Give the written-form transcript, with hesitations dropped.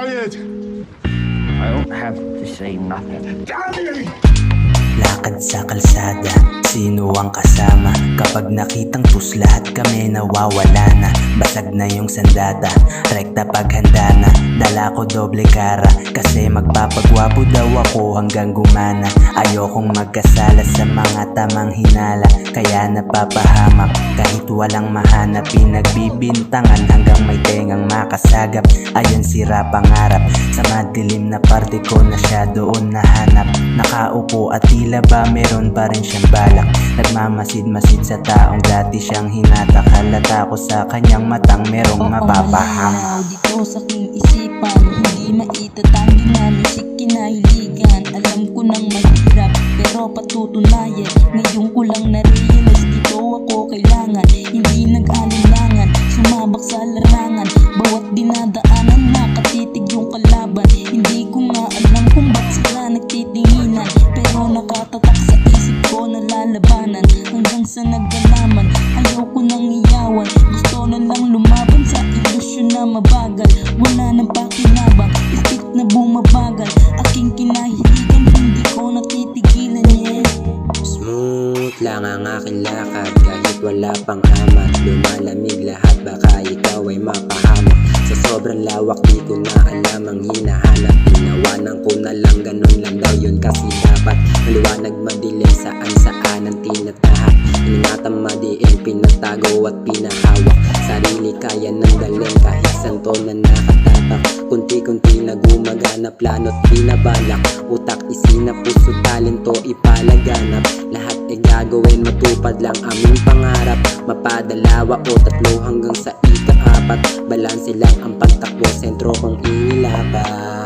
Quiet! I don't have to say nothing. Damn! Lakad sa kalsada, sino ang kasama? Kapag nakitang tus lahat kami nawawala na. Basag na yung sandata, rekta paghanda na. Dala ko doble kara, kasi magpapagwapo daw ako hanggang gumana. Ayokong magkasala sa mga tamang hinala, kaya napapahamak kahit walang mahanap. Pinagbibintangan hanggang may tengang makasagap. Ayun sira pangarap, sa madilim na parte ko na siya doon nahanap. Nakaupo at tila ba meron pa rin siyang balak. Nagmamasid-masid sa taong dati siyang hinatak. Halata ko sa kanyang matang merong mapapaham. Dito sa aking isipan, hindi maitatanggi namin si kinahiligan. Alam ko nang mahirap, pero patutunayan. Ngayon ko lang na-realize, dito ako kailangan. Hindi nag-alinlangan, sumabak sa larangan. Bawat dinadaanan, nakatitig yung kalaban. Hindi ko nga alam kung ba't sila nagtitinginan, pero nakatatak sa isip ko na lalabanan. Hanggang sa nagkalaman, ayoko nang iyawan. Gusto na lang lumaban sa ilusyon na mabagal. Wala nang pakinabang, isip na bumabagal. Aking kinahiligan, hindi ko natitigilan, yeah. Smooth lang ang aking lakad, kahit wala pang amat. Lumalamig lahat, baka ikaw ay mapahamak. Sa sobrang lawak, di ko na alam ang hinahanap. Tinawanan ko na lang, ganun lang daw yun kasi dapat. Maliwanag madilim, saan ang tinatahak. Iningatan madiin, pinatago at pinahawak. Sarili kaya ng galing, kahit santo na nakatapak. Kunti-kunti na gumagana, plano't binabalak. Utak, isina, puso, talento, ipalaganap. Lahat ay gagawin, matupad lang aming pangarap. Mapadalawa o tatlo hanggang sa ika-apat. Balanse lang ang pagtakbo, sentro kong inilapat.